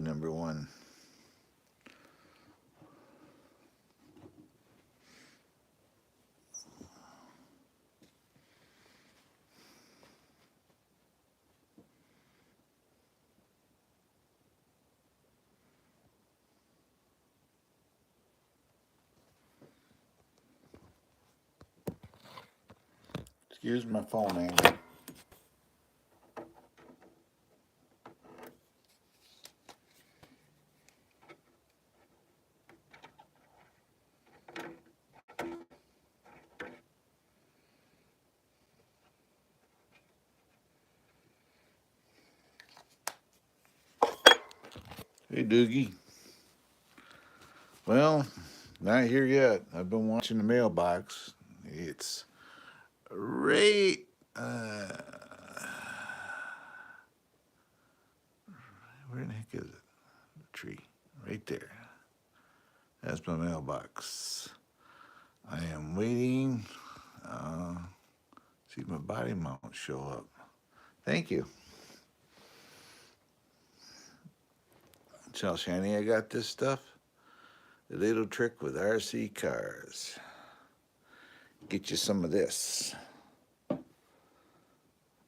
number one. Excuse my phone angle. Hey, Doogie. Well, not here yet. I've been watching the mailbox. It's right. Uh, where in the heck is it? The tree. Right there. That's my mailbox. I am waiting. Uh, see if my body mount show up. Thank you. Tell Shani I got this stuff. The little trick with RC cars. Get you some of this. If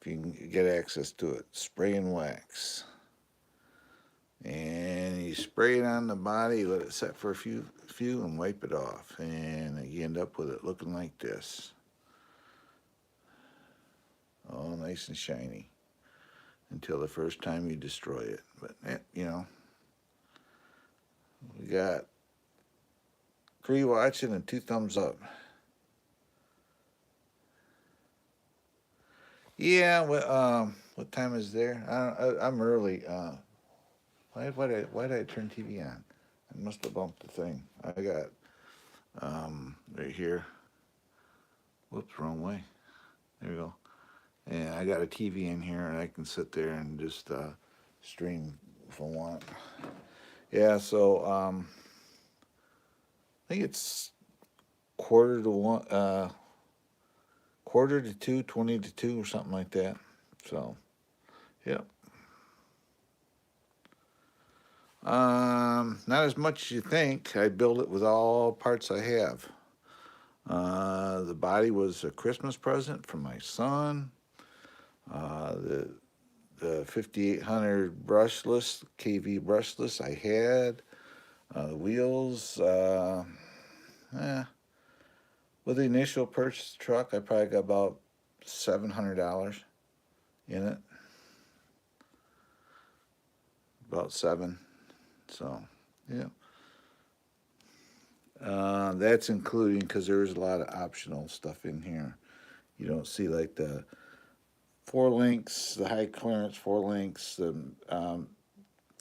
you can get access to it. Spray and wax. And you spray it on the body, let it set for a few and wipe it off. And you end up with it looking like this. All nice and shiny. Until the first time you destroy it. But, you know, we got 3 watching and 2 thumbs up. Yeah, well, what time is there? I'm early. Why did I turn TV on? I must have bumped the thing. I got right here. Whoops, wrong way. There we go. And I got a TV in here, and I can sit there and just stream if I want. Yeah, so I think it's quarter to 1, quarter to 2, 20 to 2, or something like that. So, yep. Not as much as you think. I built it with all parts I have. The body was a Christmas present from my son. The 5800 brushless, KV brushless I had. The wheels, with the initial purchase of the truck, I probably got about $700 in it. About 7. So, yeah. That's including, because there's a lot of optional stuff in here. You don't see like the 4 links, the high clearance 4 links, the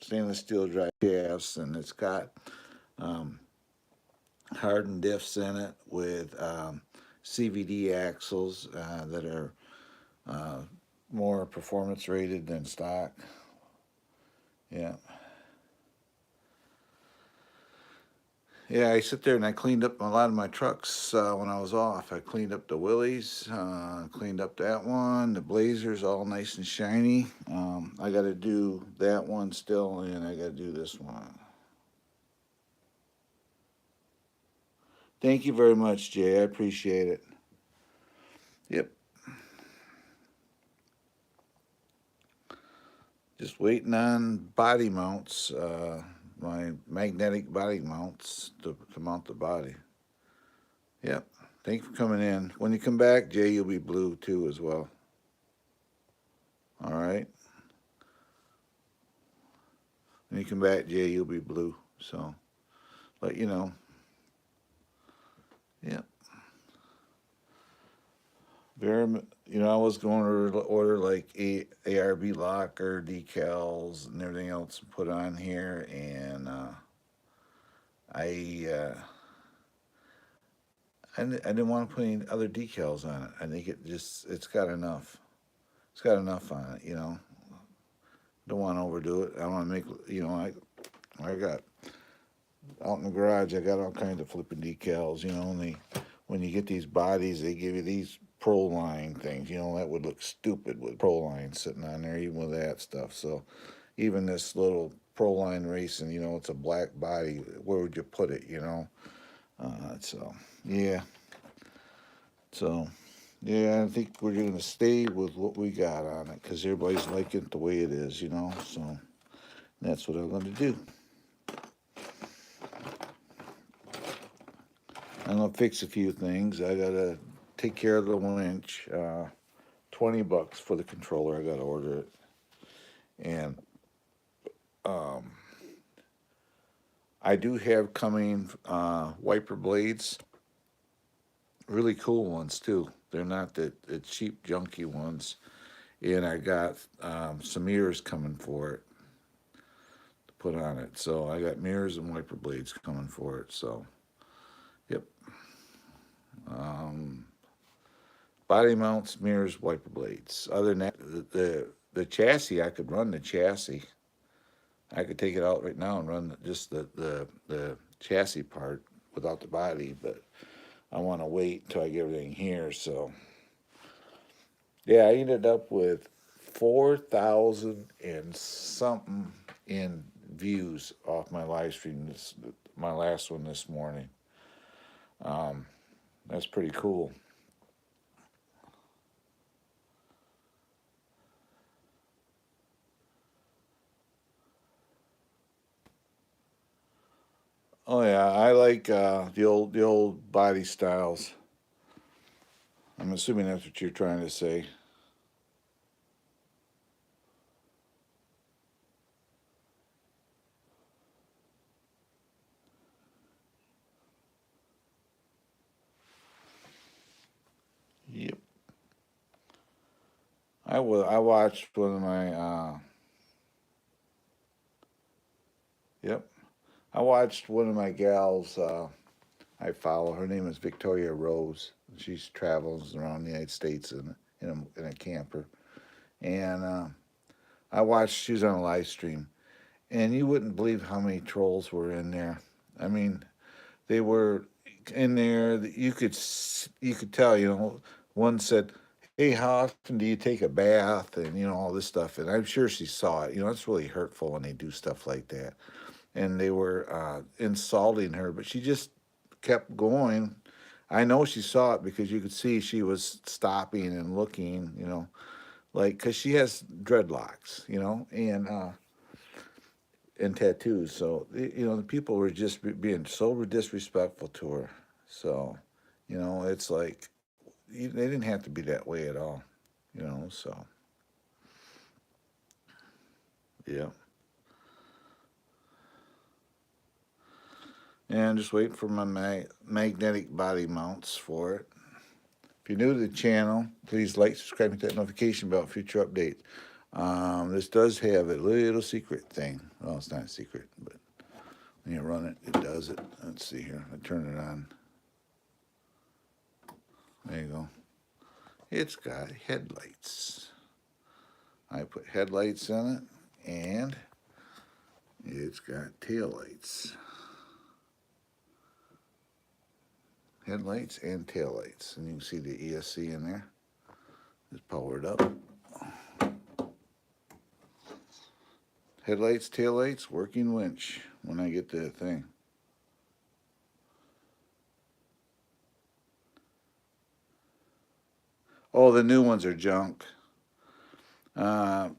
stainless steel drive shafts, and it's got hardened diffs in it with CVD axles that are more performance rated than stock. Yeah. Yeah, I sit there and I cleaned up a lot of my trucks when I was off. I cleaned up the Willys, cleaned up that one. The Blazer's all nice and shiny. I got to do that one still, and I got to do this one. Thank you very much, Jay. I appreciate it. Yep. Just waiting on body mounts, my magnetic body mounts to mount the body. Yep. Thank you for coming in. When you come back, Jay, you'll be blue too as well. All right. When you come back, Jay, you'll be blue. So, let you know. Yep. I was going to order like ARB locker decals and everything else put on here, and I didn't want to put any other decals on it. I think it's got enough. It's got enough on it, Don't want to overdo it. I don't want to make, I got out in the garage. I got all kinds of flipping decals, and when you get these bodies, they give you these Pro Line things. That would look stupid with Pro Line sitting on there, even with that stuff. So even this little Pro Line Racing. You know, it's a black body. Where would you put it? You know, so yeah, so yeah, I think we're gonna stay with what we got on it because everybody's liking it the way it is. You know, so that's what I'm gonna do. I'm gonna fix a few things. I gotta take care of the winch. $20 for the controller. I gotta order it, and um, I do have coming wiper blades, really cool ones too. They're not the cheap junky ones. And I got some mirrors coming for it to put on it. So I got mirrors and wiper blades coming for it. So yep. Um, Body mounts, mirrors, wiper blades. Other than that, the chassis, I could run the chassis. I could take it out right now and run just the chassis part without the body, but I want to wait until I get everything here. So yeah, I ended up with 4,000 and something in views off my live stream. My last one this morning. Um, that's pretty cool. Oh yeah, I like the old body styles. I'm assuming that's what you're trying to say. Yep. I watched one of my yep. I watched one of my gals. I follow. Her name is Victoria Rose. She travels around the United States in a camper, and I watched. She was on a live stream, and you wouldn't believe how many trolls were in there. I mean, they were in there. You could tell. You know, one said, "Hey, how often do you take a bath?" And you know all this stuff. And I'm sure she saw it. You know, it's really hurtful when they do stuff like that. And they were insulting her, but she just kept going. I know she saw it because you could see she was stopping and looking. You know, like because she has dreadlocks. You know, and tattoos. So you know the people were just being so disrespectful to her. So you know it's like they didn't have to be that way at all. You know, so yeah. And I'm just waiting for my magnetic body mounts for it. If you're new to the channel, please like, subscribe, and hit that notification bell for future updates. This does have a little secret thing. Well, it's not a secret, but when you run it, it does it. Let's see here. I turn it on. There you go. It's got headlights. I put headlights in it, and it's got taillights. Headlights and taillights. And you can see the ESC in there. It's powered up. Headlights, taillights, working winch when I get the thing. Oh, the new ones are junk. Uh,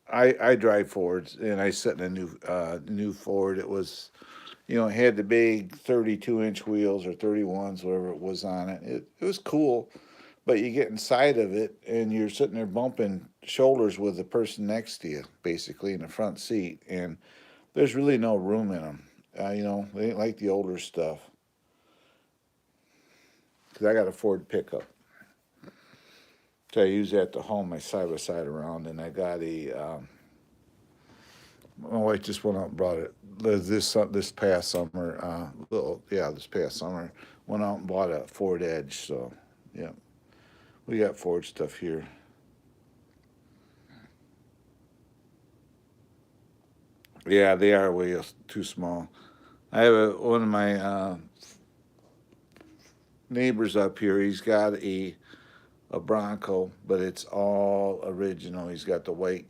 I drive Fords, and I set in a new Ford. It was, you know, it had the big 32-inch wheels or 31s, whatever it was on it. It was cool, but you get inside of it, and you're sitting there bumping shoulders with the person next to you, basically in the front seat, and there's really no room in them. You know, they ain't like the older stuff. Because I got a Ford pickup. So I use that to haul my side by side around, and I got a. My wife just went out and brought it this past summer. This past summer went out and bought a Ford Edge. So yeah, we got Ford stuff here. Yeah, they are way too small. I have one of my neighbors up here. He's got a Bronco, but it's all original. He's got the white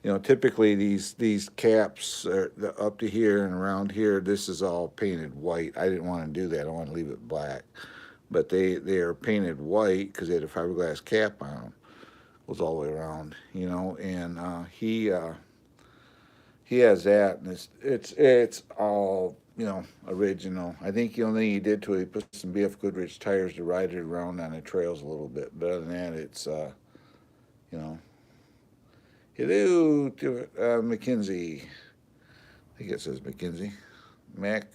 You know, typically these caps are up to here and around here. This is all painted white. I didn't want to do that. I want to leave it black, but they are painted white because they had a fiberglass cap on them. Was all the way around, you know, and he has that, and it's all, you know, original. I think the only thing he did to it, he put some BF Goodrich tires to ride it around on the trails a little bit. But other than that, it's you know, hello to McKinsey. I think it says McKinsey. Mac.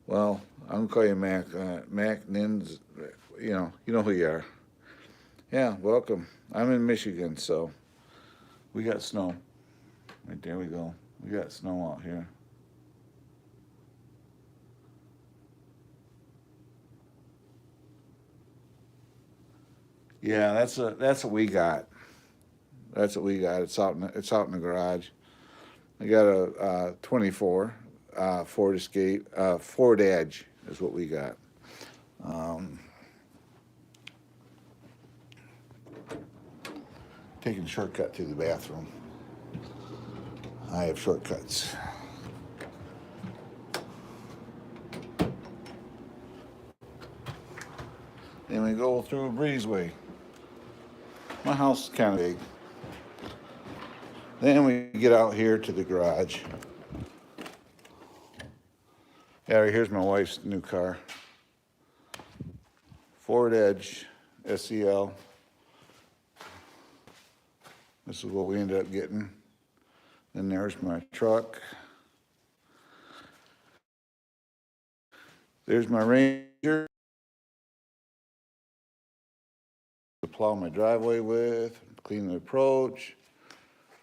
Well, I'm gonna call you Mac. Mac Nins. You know who you are. Yeah, welcome. I'm in Michigan, so we got snow. Right there we go. We got snow out here. Yeah, that's what we got. That's what we got. It's out in the garage. I got a 24 Ford Escape, Ford Edge is what we got. Um, Taking a shortcut to the bathroom. I have shortcuts. Then we go through a breezeway. My house is kind of big. Then we get out here to the garage. Yeah, here's my wife's new car. Ford Edge SEL. This is what we ended up getting. Then there's my truck. There's my Ranger to plow my driveway with, clean the approach.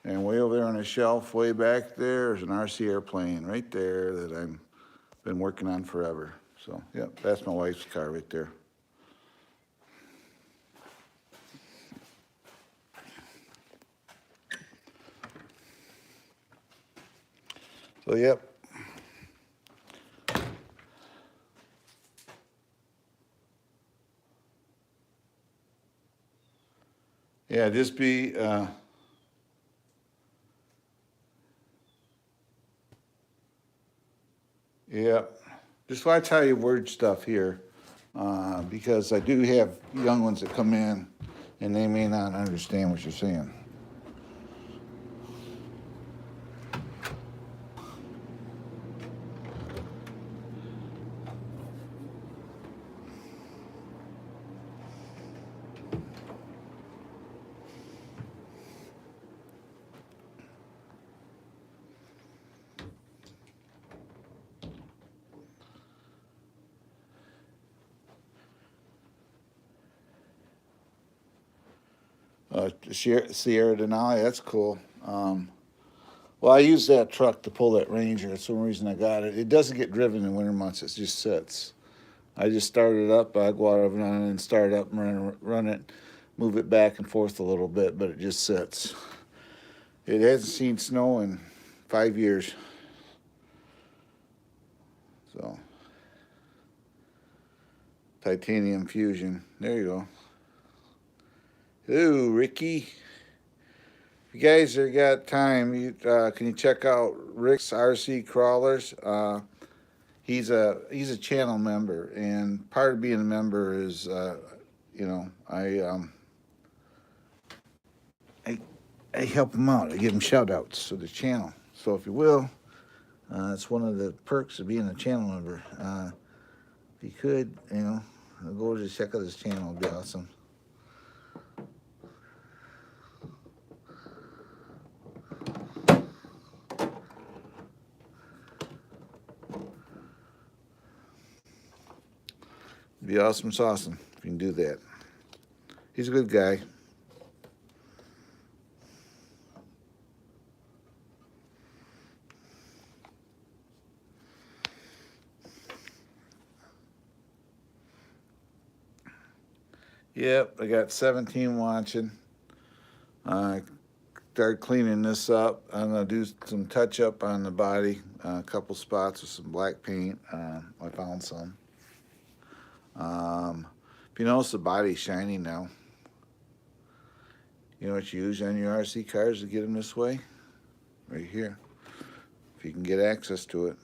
And way over there on the shelf, way back there, is an RC airplane right there that I've been working on forever. So, yep, that's my wife's car right there. So, yep. Yeah, just be, yeah, just watch how you word stuff here, because I do have young ones that come in and they may not understand what you're saying. Sierra Denali, that's cool. Well, I use that truck to pull that Ranger. That's the only reason I got it. It doesn't get driven in winter months. It just sits. I just start it up. I go out and run it and start it up and run it, move it back and forth a little bit, but it just sits. It hasn't seen snow in 5 years. So, titanium fusion. There you go. Hello, Ricky. If you guys have got time, can you check out Rick's RC Crawlers? He's a channel member, and part of being a member is, I I help him out. I give him shout outs to the channel. So if you will, it's one of the perks of being a channel member. If you could, go to check out his channel. It'd be awesome. It'd be awesome sauce if you can do that. He's a good guy. Yep, I got 17 watching. I started cleaning this up. I'm gonna do some touch up on the body, a couple spots with some black paint. I found some. If you notice, the body's shiny now. You know what you use on your RC cars to get them this way? Right here. If you can get access to it.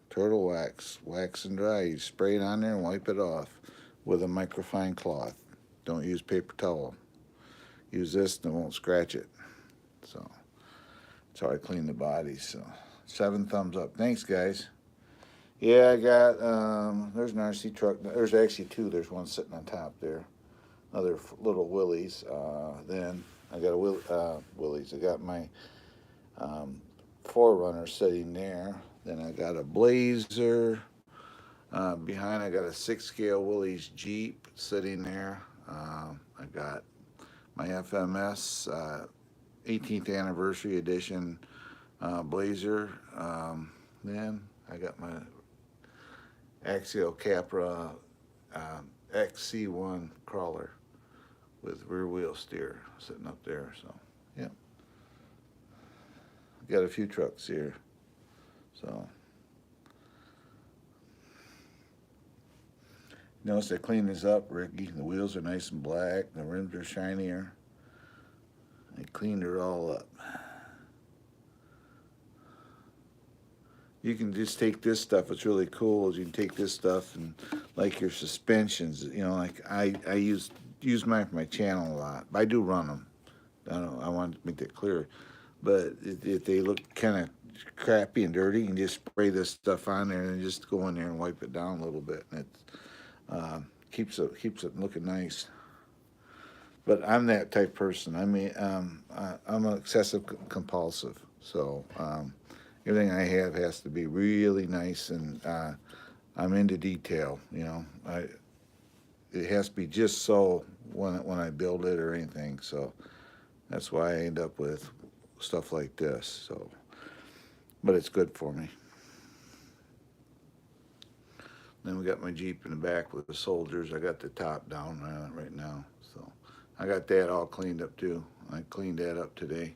Turtle wax, wax and dry. You spray it on there and wipe it off with a microfine cloth. Don't use paper towel. Use this and it won't scratch it. So that's how I clean the bodies. So 7 thumbs up. Thanks, guys. Yeah, I got, there's an RC truck. There's actually 2. There's one sitting on top there. Other little Willies. Then I got a Willies. I got my 4Runner sitting there. Then I got a Blazer. Behind, I got a 6-scale Willys Jeep sitting there. I got my FMS 18th anniversary edition Blazer. Then I got my Axial Capra XC1 crawler with rear wheel steer sitting up there. So, yeah. Got a few trucks here. So. Notice I cleaned this up, Ricky. The wheels are nice and black. The rims are shinier. I cleaned it all up. You can just take this stuff. What's really cool is you can take this stuff and, like your suspensions, you know, like I use mine for my channel a lot. But I do run them. I want to make that clear. But if they look kind of crappy and dirty, you can just spray this stuff on there and just go in there and wipe it down a little bit. And keeps it looking nice. But I'm that type of person. I mean, I'm an excessive compulsive. So everything I have has to be really nice, and I'm into detail. You know, it has to be just so when I build it or anything. So that's why I end up with stuff like this. So, but it's good for me. Then we got my Jeep in the back with the soldiers. I got the top down on it right now. So I got that all cleaned up too. I cleaned that up today.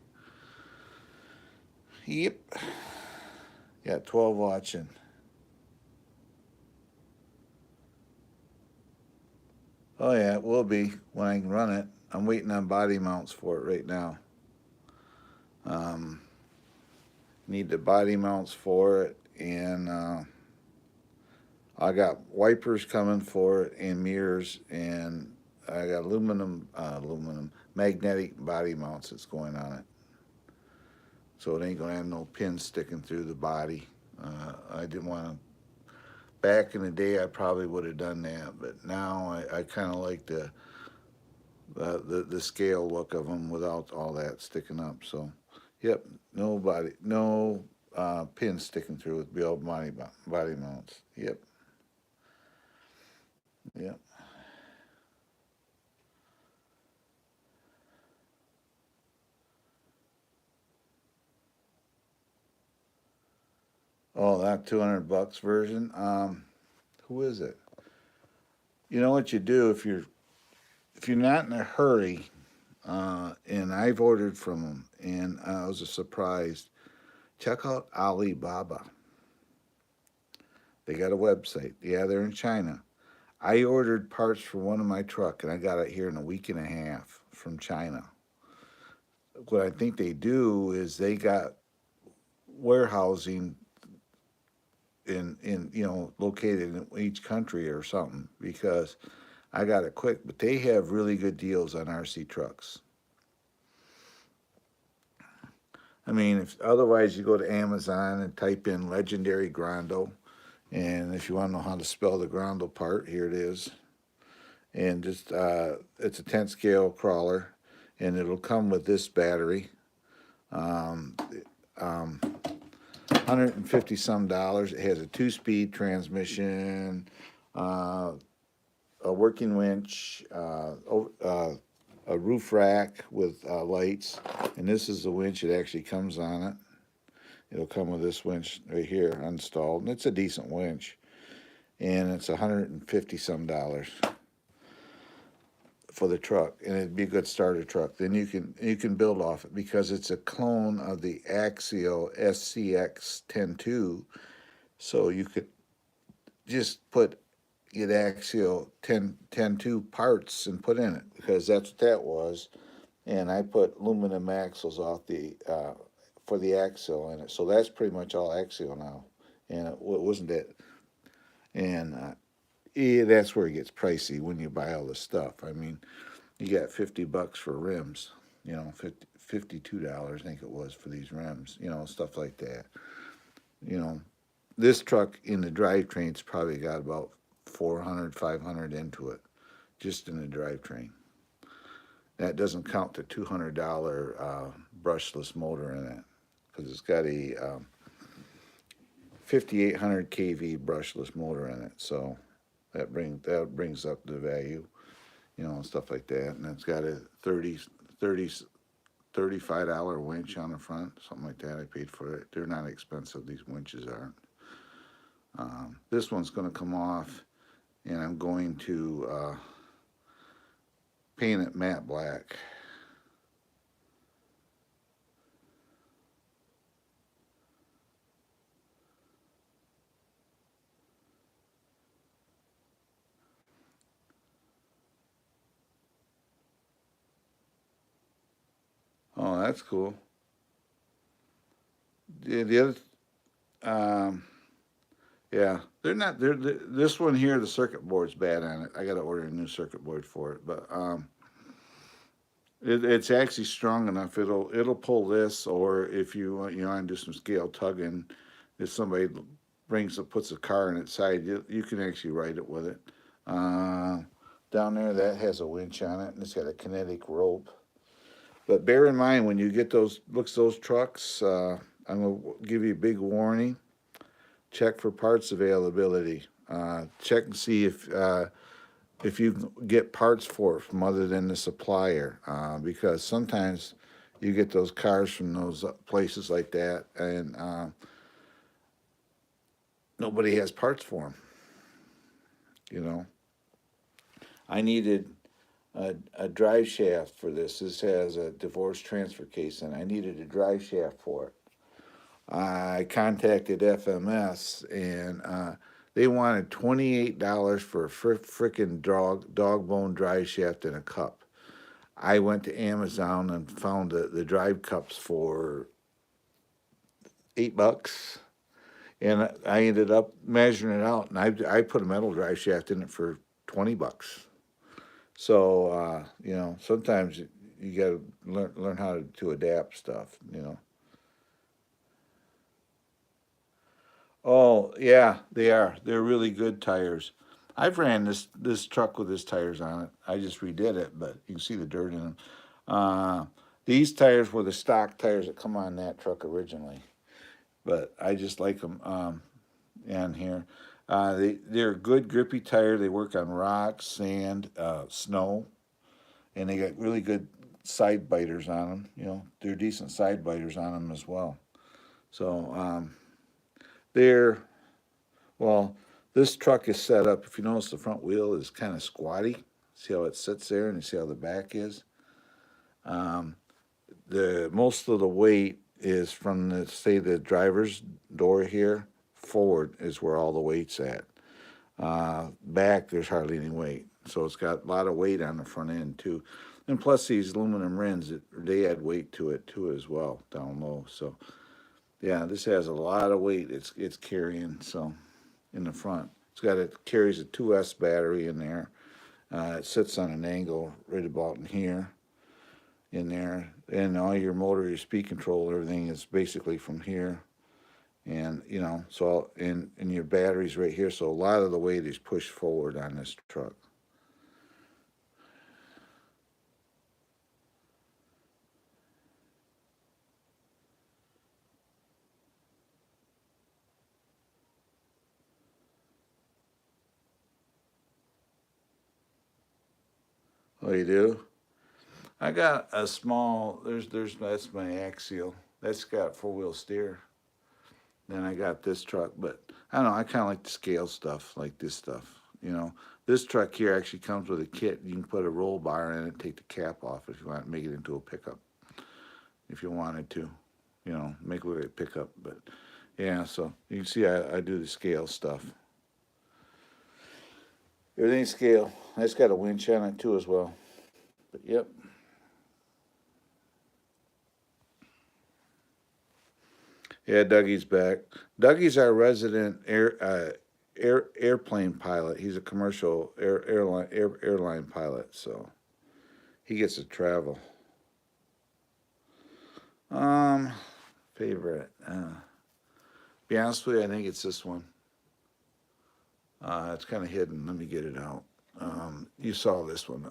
Yep. Got 12 watching. Oh yeah, it will be when I can run it. I'm waiting on body mounts for it right now. Need the body mounts for it, and I got wipers coming for it and mirrors, and I got aluminum magnetic body mounts that's going on it. So it ain't gonna have no pins sticking through the body. I didn't want to. Back in the day, I probably would have done that, but now I kind of like the scale look of them without all that sticking up. So, yep, no pins sticking through with the old body mounts. Yep, yep. Oh, that $200 version. Who is it? You know what you do if you're not in a hurry, and I've ordered from them, and I was surprised. Check out Alibaba. They got a website. Yeah, they're in China. I ordered parts for one of my truck, and I got it here in a week and a half from China. What I think they do is they got warehousing in located in each country or something, because I got it quick. But they have really good deals on RC trucks. I mean, if otherwise you go to Amazon and type in Legendary Grondo, and if you want to know how to spell the Grondo part, here it is. And just it's a 10 scale crawler, and it'll come with this battery. 150 some dollars. It has a 2-speed transmission, a working winch, a roof rack with lights, and this is the winch. It actually comes on it. It'll come with this winch right here installed, and it's a decent winch, and it's 150 some dollars for the truck, and it'd be a good starter truck. Then you can build off it, because it's a clone of the Axial SCX 10.2, so you could just get Axial 10.2 parts and put in it, because that's what that was. and I put aluminum axles off the for the axle in it. So that's pretty much all axial now, and it wasn't that. And yeah, that's where it gets pricey when you buy all this stuff. I mean, you got $50 for rims, you know, $52 I think it was for these rims, you know, stuff like that. You know, this truck in the drivetrain's probably got about 400, 500 into it, just in the drivetrain. That doesn't count the $200 brushless motor in it, because it's got a 5800 kV brushless motor in it. So that brings up the value, you know, and stuff like that. And it's got a 30 $35 winch on the front, something like that. I paid for it. They're not expensive. These winches aren't. This one's going to come off, and I'm going to paint it matte black. Oh, that's cool. The other, um, yeah, they're not. This one here. The circuit board's bad on it. I got to order a new circuit board for it, but it's actually strong enough. It'll pull this, or if you want to do some scale tugging, if somebody puts a car in its side, you can actually ride it with it. Uh, Down there, that has a winch on it, and it's got a kinetic rope. But bear in mind when you get those trucks, I'm gonna give you a big warning. Check for parts availability. Check and see if you can get parts for it from other than the supplier, because sometimes you get those cars from those places like that, and nobody has parts for them. You know, I needed a drive shaft for this. This has a divorce transfer case, and I needed a drive shaft for it. I contacted FMS, and they wanted $28 for a frickin' dog bone drive shaft and a cup. I went to Amazon and found the drive cups for $8, and I ended up measuring it out, and I put a metal drive shaft in it for $20. So you know, sometimes you got to learn how to adapt stuff. You know. Oh yeah, they are. They're really good tires. I've ran this truck with his tires on it. I just redid it, but you can see the dirt in them. Uh, these tires were the stock tires that come on that truck originally, but I just like them in here. They're a good grippy tire. They work on rocks, sand, snow, and they got really good side biters on them. You know, they're decent side biters on them as well. So they're well. This truck is set up. If you notice, the front wheel is kind of squatty. See how it sits there, and you see how the back is. Um, the most of the weight is from the say the driver's door here forward is where all the weight's at. Back there's hardly any weight, so it's got a lot of weight on the front end too. And plus these aluminum rims, they add weight to it too as well down low. So yeah, this has a lot of weight. It's carrying so in the front. It carries a 2S battery in there. It sits on an angle right about in here, in there, and all your motor, your speed control, everything is basically from here. And you know, so and your batteries right here. So a lot of the weight is pushed forward on this truck. Oh, you do? I got a small. There's that's my axial. That's got 4-wheel steer. Then I got this truck, but I don't know. I kind of like the scale stuff, like this stuff. You know, this truck here actually comes with a kit. You can put a roll bar in it, take the cap off if you want to make it into a pickup. If you wanted to, you know, make it look like a pickup. But yeah, so you can see I do the scale stuff. Everything's scale. It's got a winch on it too as well. But yep. Yeah, Dougie's back. Dougie's our resident airplane pilot. He's a commercial airline pilot, so he gets to travel. Um, Favorite. Be honest with you, I think it's this one. It's kind of hidden. Let me get it out. You saw this one.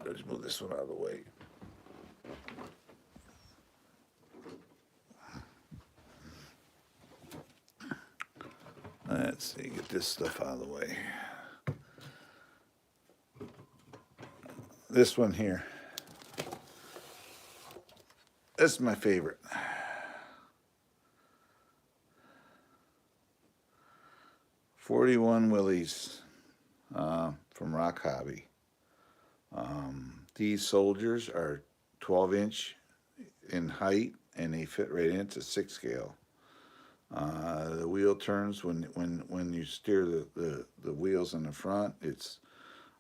Let's move this one out of the way. Let's see, get this stuff out of the way. This one here. This is my favorite. 41 Willies from Rock Hobby. These soldiers are 12-inch in height, and they fit right in. It's a 6 scale. The wheel turns when you steer the wheels in the front. It's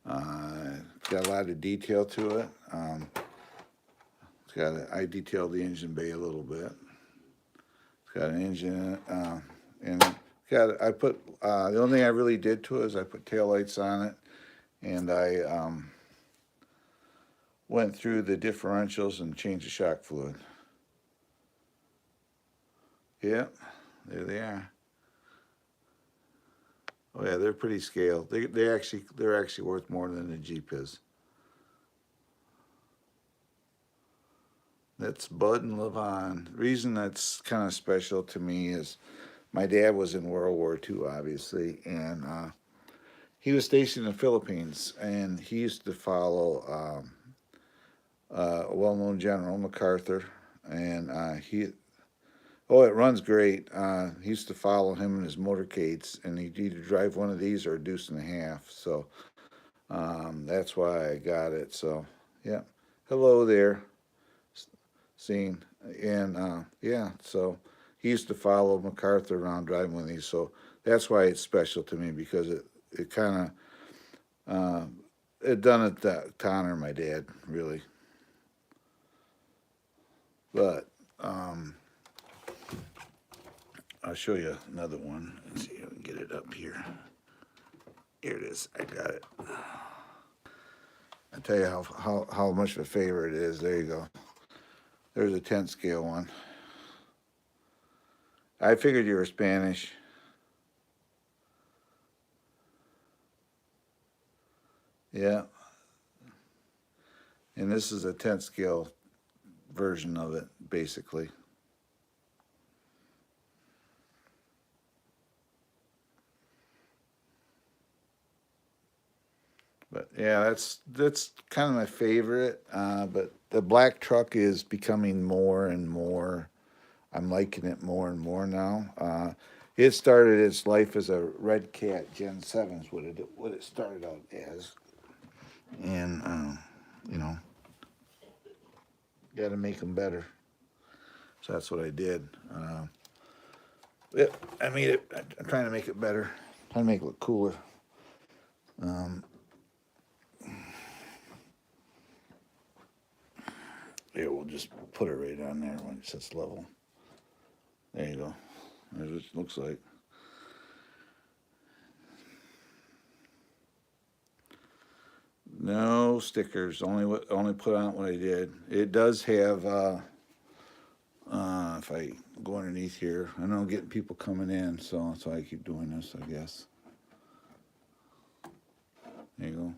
got a lot of detail to it. I detailed the engine bay a little bit. It's got an engine in it, and I put the only thing I really did to it is I put taillights on it, and I went through the differentials and changed the shock fluid. Yep, there they are. Oh yeah, they're pretty scaled. They're actually worth more than the Jeep is. That's Bud and Levon. The reason that's kind of special to me is my dad was in World War II, obviously, and he was stationed in the Philippines, and he used to follow a well-known general, MacArthur, and it runs great. He used to follow him in his motorcades, and he'd either drive one of these or a deuce and a half. So that's why I got it. So yeah, hello there, scene, and yeah. So he used to follow MacArthur around driving one of these. So that's why it's special to me, because it kind of it done it to honor my dad, really. But I'll show you another one. Let's see if we can get it up here. Here it is. I got it. I'll tell you how much of a favorite it is. There you go. There's a 10 scale one. I figured you were Spanish. Yeah. And this is a 10 scale version of it, basically. But yeah, that's kind of my favorite. But the black truck is becoming more and more. I'm liking it more and more now. It started its life as a Red Cat Gen 7's what it started out as, and you know, got to make them better. So that's what I did. I made it. I'm trying to make it better. Trying to make it look cooler. Here, we'll just put it right on there when it sits level. There you go. There's what it looks like. No stickers. Only put on what I did. It does have. If I go underneath here, I know I'm getting people coming in, so that's why I keep doing this, I guess. There you go.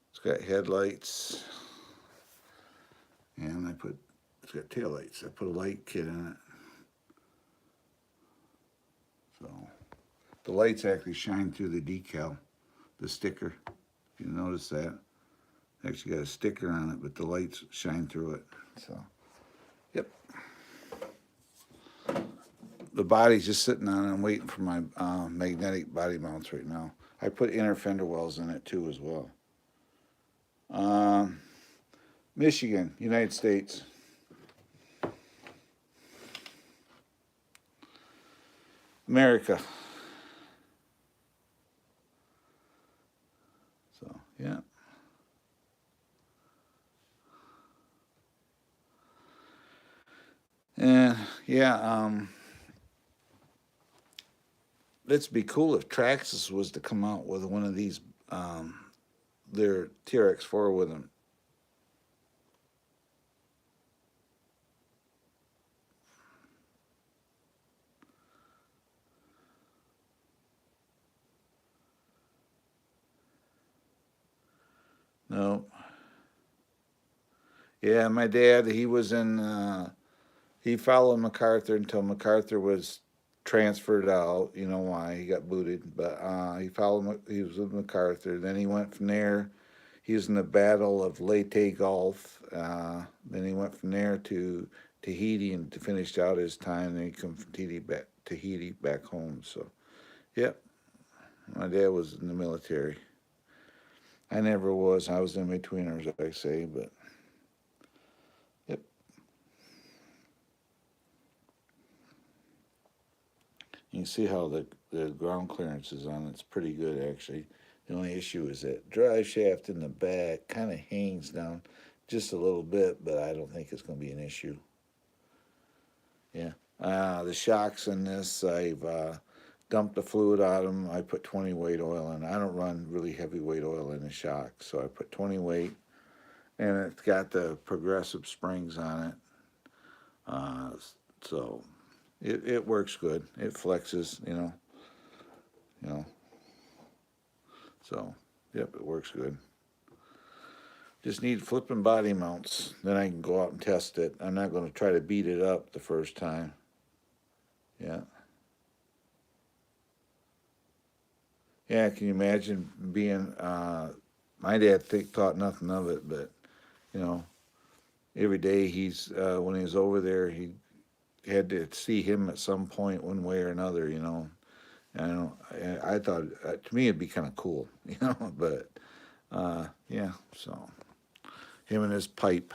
It's got headlights, and it's got taillights. I put a light kit in it. So the lights actually shine through the decal, the sticker. If you notice that. Actually got a sticker on it, but the lights shine through it. So, yep. The body's just sitting on it. I'm waiting for my magnetic body mounts right now. I put inner fender wells in it too as well. Michigan, United States. America. So, yeah. And yeah, it'd be cool if Traxxas was to come out with one of these, um, their TRX4 with them. No, yeah, my dad, he was in. He followed MacArthur until MacArthur was transferred out. You know why he got booted, but he followed. He was with MacArthur. Then he went from there. He was in the Battle of Leyte Gulf. Then he went from there to Tahiti and finished out his time. Then he come from Tahiti back home. So, yep, my dad was in the military. I never was. I was in betweeners, I say, but yep. You can see how the ground clearance is on. It's pretty good, actually. The only issue is that drive shaft in the back kind of hangs down just a little bit, but I don't think it's going to be an issue. Yeah. The shocks in this, I've dumped the fluid out of them. I put 20 weight oil in. I don't run really heavy weight oil in the shocks, so I put 20 weight, and it's got the progressive springs on it. Uh, so it works good. It flexes, you know. So, yep, it works good. Just need flipping body mounts. Then I can go out and test it. I'm not going to try to beat it up the first time. Yeah. Yeah, can you imagine being, my dad thought nothing of it, but, you know, every day when he was over there, he had to see him at some point, one way or another, And I thought, to me, it'd be kind of cool, but, yeah, so him and his pipe.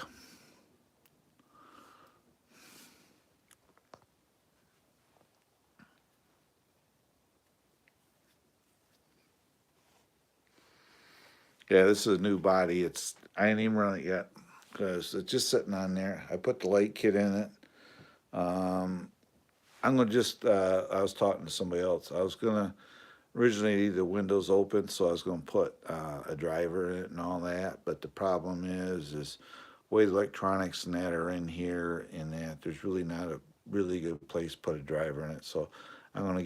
Yeah, this is a new body. I ain't even run it yet because it's just sitting on there. I put the light kit in it. Um, I'm gonna just. I was talking to somebody else. I was gonna originally leave the windows open, so I was gonna put a driver in it and all that. But the problem is way the electronics and that are in here, and that there's really not a really good place to put a driver in it. So I'm gonna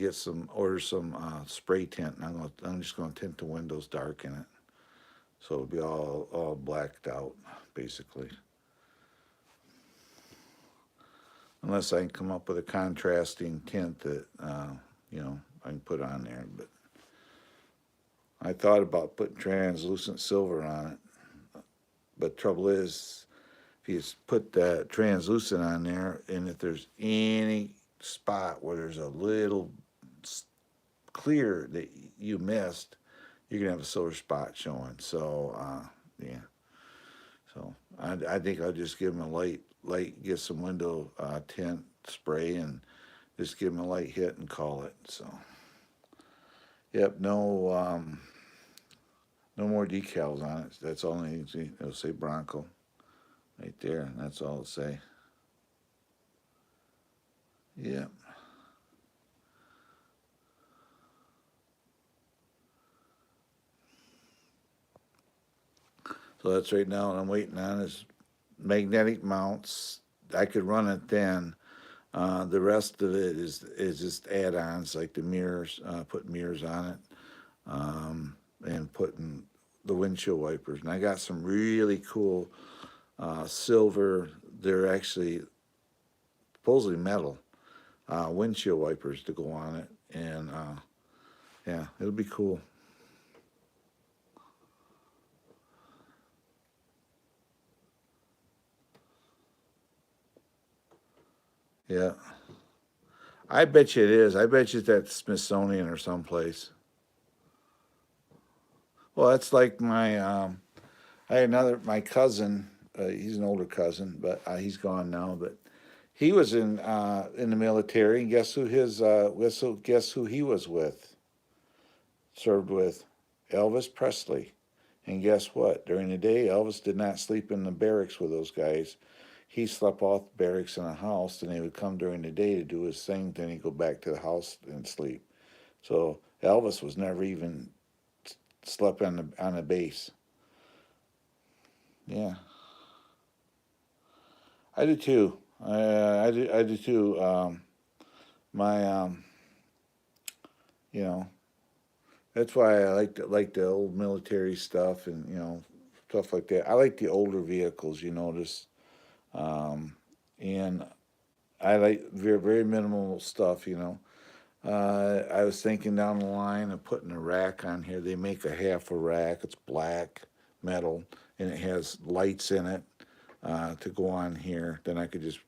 order some spray tint, and I'm just gonna tint the windows dark in it. So it'll be all blacked out, basically. Unless I can come up with a contrasting tint that, I can put on there. But I thought about putting translucent silver on it. But trouble is, if you put that translucent on there, and if there's any spot where there's a little clear that you missed, you're gonna have a silver spot showing. So, yeah. So I think I'll just give him a light, get some window tint spray, and just give him a light hit and call it. So, yep, no more decals on it. That's all I need to see. It'll say Bronco right there, and that's all it'll say. Yep. So that's right now, and I'm waiting on is magnetic mounts. I could run it then. The rest of it is just add-ons like the mirrors, putting mirrors on it, and putting the windshield wipers. And I got some really cool silver. They're actually supposedly metal windshield wipers to go on it, and yeah, it'll be cool. Yeah, I bet you it is. I bet you it's at Smithsonian or someplace. Well, that's like I had my cousin. He's an older cousin, but he's gone now. But he was in the military, and guess who he was with? Served with Elvis Presley. And guess what? During the day, Elvis did not sleep in the barracks with those guys. He slept off the barracks in a house, and he would come during the day to do his thing. Then he'd go back to the house and sleep. So Elvis was never even slept on the base. Yeah, I do too. I do too. My you know, that's why I like the old military stuff and stuff like that. I like the older vehicles. You notice, um, and I like very minimal stuff. I was thinking down the line of putting a rack on here. They make a half a rack. It's black metal and it has lights in it to go on here. Then I could just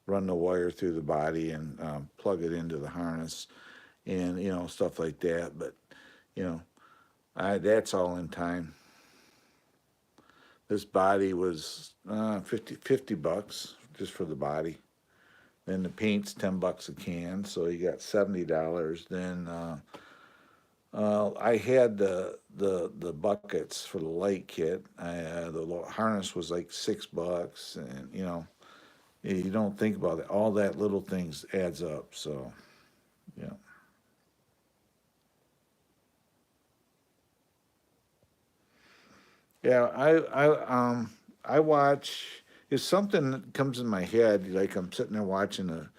run the wire through the body and plug it into the harness and stuff like that. But you know, that's all in time. This body was 50 bucks just for the body. Then the paint's $10 a can, so you got $70. Then I had the buckets for the light kit. The harness was like $6, and you don't think about it. All that little things adds up. So yeah, yeah. I watch if something that comes in my head, like I'm sitting there watching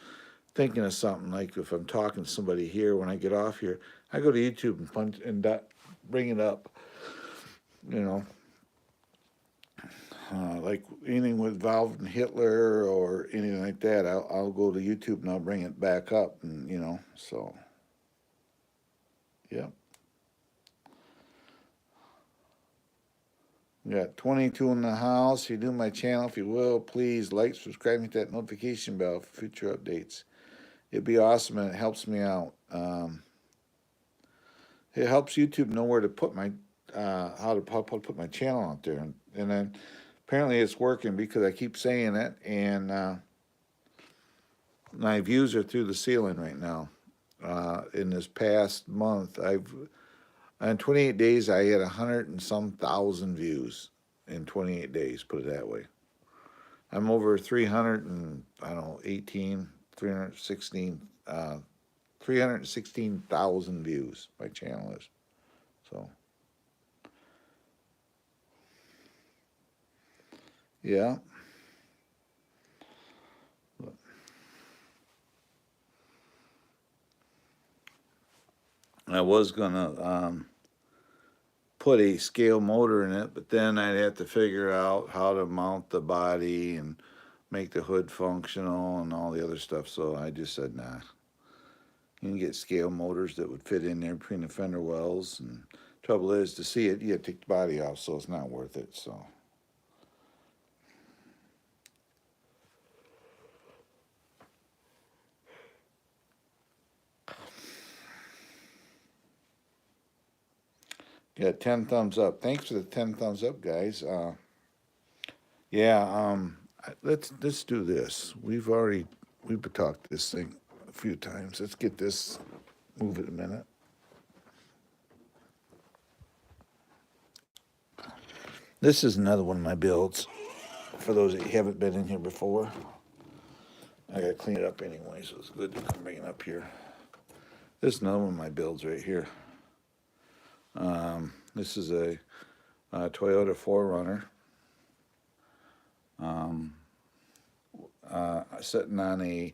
thinking of something. Like if I'm talking to somebody here, when I get off here, I go to YouTube and bring it up. You know, like anything with Valve and Hitler or anything like that, I'll go to YouTube and I'll bring it back up, and so yeah. We got 22 in the house. If you do my channel, if you will, please like, subscribe, hit that notification bell for future updates. It'd be awesome, and it helps me out. It helps YouTube know where to put my how to put my channel out there, and then apparently it's working because I keep saying it, and my views are through the ceiling right now. In this past month, in 28 days I had 100 and some thousand views in 28 days. Put it that way. I'm over 300 and I don't know 18, 316, 316,000 views. My channel is so. Yeah, I was gonna put a scale motor in it, but then I'd have to figure out how to mount the body and make the hood functional and all the other stuff. So I just said, nah. You can get scale motors that would fit in there between the fender wells. And trouble is, to see it, you have to take the body off, so it's not worth it. So yeah, 10 thumbs up. Thanks for the 10 thumbs up, guys. Yeah, let's do this. We've talked this thing a few times. Let's get this. Move it a minute. This is another one of my builds. For those that haven't been in here before, I gotta clean it up anyway, so it's good to come bring it up here. This is another one of my builds right here. This is a Toyota 4Runner. Sitting on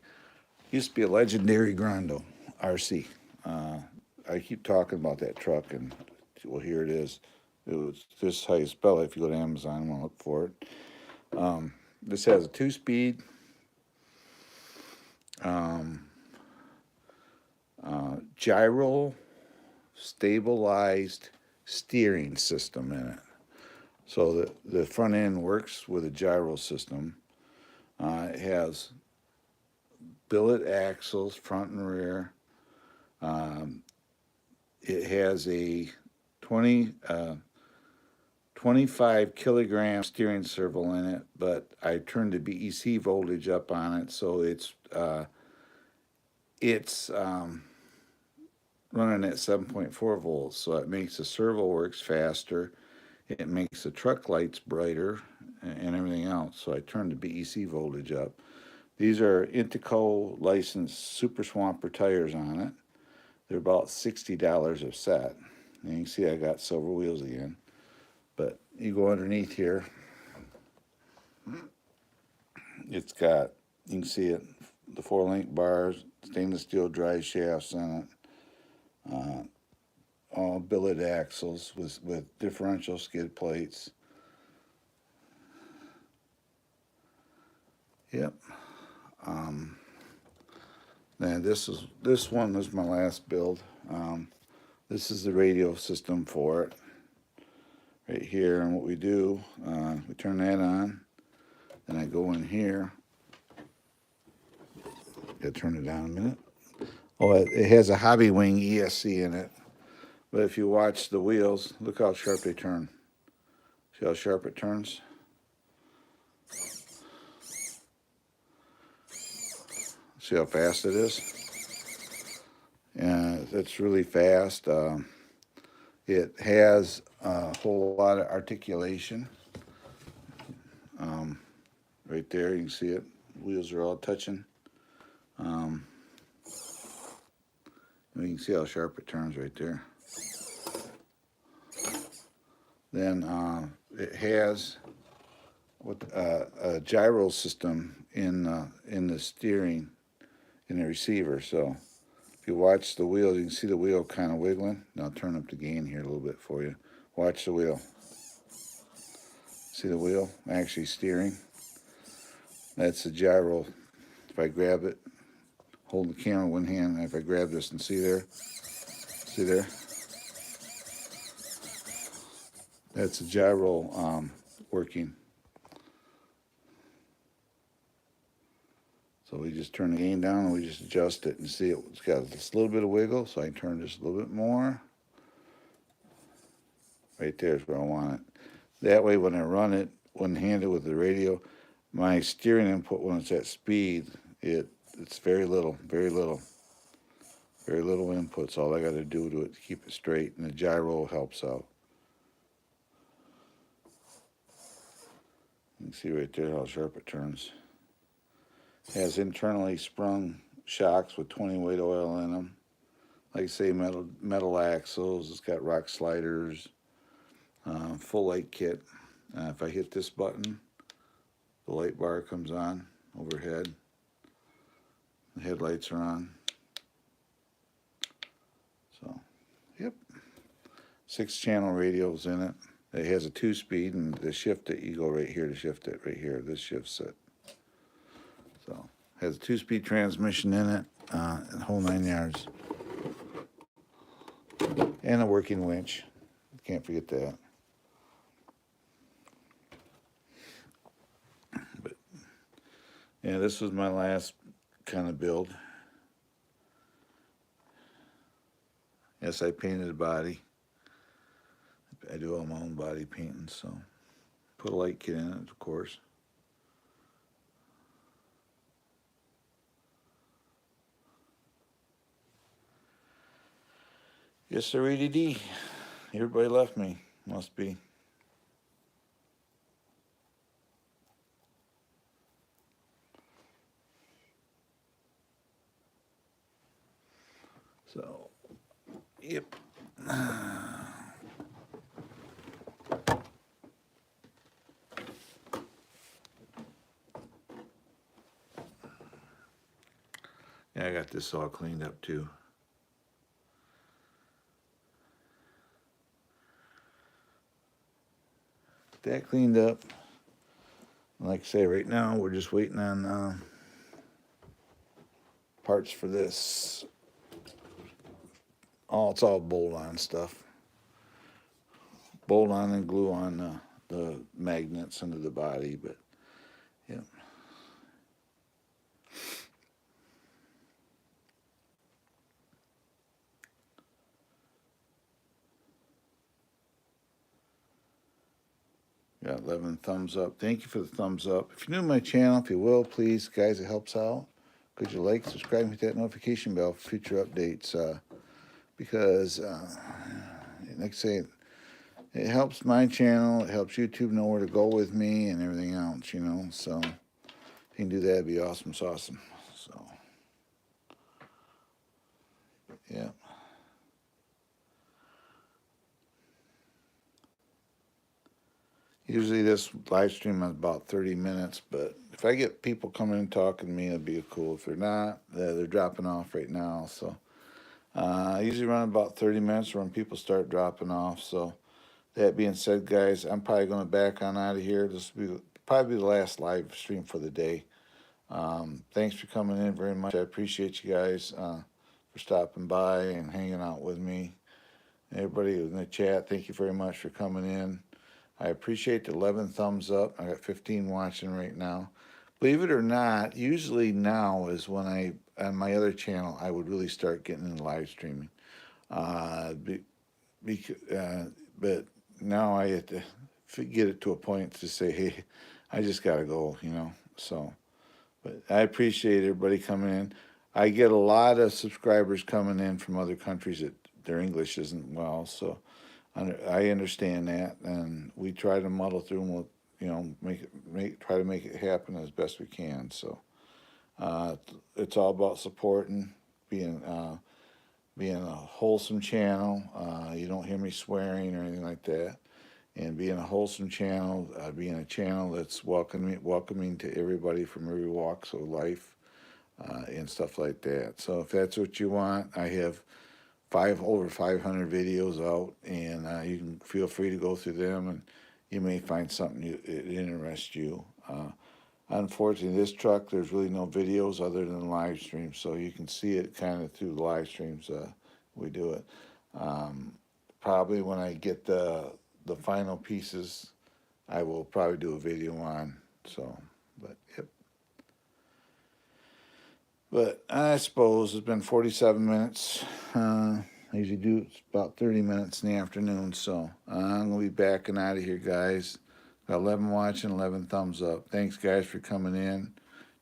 used to be a legendary Grando RC. I keep talking about that truck, and well, here it is. It was just how you spell it. If you go to Amazon, I'm gonna look for it. This has a 2-speed gyro stabilized steering system in it. So the front end works with a gyro system. It has billet axles, front and rear. It has a 25 kilogram steering servo in it, but I turned the BEC voltage up on it, so it's running at 7.4 volts, so it makes the servo works faster. It makes the truck lights brighter and everything else. So I turned the BEC voltage up. These are Intico licensed Super Swamper tires on it. They're about $60 a set. And you can see I got silver wheels again. But you go underneath here, it's got, you can see it, the 4-link bars, stainless steel drive shafts on it, all billet axles with differential skid plates. Yep. And this one was my last build. This is the radio system for it right here. And what we do, we turn that on, and I go in here. Gotta turn it down a minute. Oh, it has a Hobby Wing ESC in it. But if you watch the wheels, look how sharp they turn. See how sharp it turns? See how fast it is? And it's really fast. It has a whole lot of articulation. Right there, you can see it. Wheels are all touching. You can see how sharp it turns right there. Then it has a gyro system in the steering, in the receiver. So if you watch the wheel, you can see the wheel kind of wiggling. Now I'll turn up the gain here a little bit for you. Watch the wheel. See the wheel actually steering? That's the gyro. If I grab it, hold the camera in one hand, and if I grab this and see there? That's the gyro working. So we just turn the gain down and we just adjust it and see it's got just a little bit of wiggle, so I can turn just a little bit more. Right there is where I want it. That way when I run it, one-handed with the radio, my steering input when it's at speed, it's very little input. So all I got to do to it to keep it straight, and the gyro helps out. You can see right there how sharp it turns. It has internally sprung shocks with 20 weight oil in them. Like I say, metal axles. It's got rock sliders, full light kit. If I hit this button, the light bar comes on overhead. The headlights are on. So, yep. 6-channel radios in it. It has a 2-speed, and to shift it, you go right here to shift it. Right here, this shifts it. So, it has a 2-speed transmission in it, and the whole 9 yards. And a working winch. Can't forget that. But yeah, this was my last kind of build. Yes, I painted the body. I do all my own body painting, so put a light kit in it, of course. Yes, sir, EDD. Everybody left me. Must be. So, yep. Yeah, I got this all cleaned up too. That cleaned up. Like I say, right now we're just waiting on parts for this. It's all bolt-on stuff. Bolt-on and glue on the magnets under the body, but yeah. Got 11 thumbs up. Thank you for the thumbs up. If you're new to my channel, if you will, please, guys, it helps out. Could you like, subscribe, hit that notification bell for future updates? Because, like I say, it helps my channel. It helps YouTube know where to go with me and everything else, you know. So, if you can do that, it'd be awesome. It's awesome. So, yeah. Usually this live stream is about 30 minutes, but if I get people coming and talking to me, it'd be cool. If they're not, they're dropping off right now. So I usually run about 30 minutes when people start dropping off. So that being said, guys, I'm probably going to back on out of here. This will be probably the last live stream for the day. Thanks for coming in very much. I appreciate you guys for stopping by and hanging out with me. Everybody in the chat, thank you very much for coming in. I appreciate the 11 thumbs up. I got 15 watching right now. Believe it or not, usually now is when on my other channel, I would really start getting into live streaming. Be, but now I have to get it to a point to say, hey, I just got to go, So, but I appreciate everybody coming in. I get a lot of subscribers coming in from other countries that their English isn't well, so I understand that, and we try to muddle through and we'll, try to make it happen as best we can. So it's all about supporting, being being a wholesome channel. You don't hear me swearing or anything like that, and being a wholesome channel, being a channel that's welcoming to everybody from every walks of life, and stuff like that. So if that's what you want, I have over 500 videos out, and you can feel free to go through them, and you may find something that interests you. Unfortunately, this truck, there's really no videos other than live streams, so you can see it kind of through the live streams. We do it. Probably when I get the final pieces, I will probably do a video on. So, but yep. But I suppose it's been 47 minutes. I usually do about 30 minutes in the afternoon, so I'm going to be backing out of here, guys. Got 11 watching, 11 thumbs up. Thanks, guys, for coming in.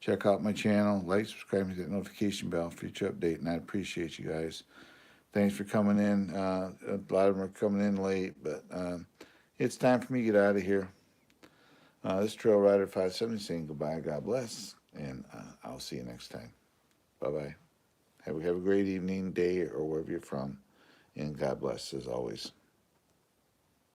Check out my channel. Like, subscribe, hit that notification bell for future update, and I appreciate you guys. Thanks for coming in. A lot of them are coming in late, but it's time for me to get out of here. This Trail Rider 570 saying goodbye. God bless, and I'll see you next time. Bye-bye. Have a great evening, day, or wherever you're from. And God bless, as always.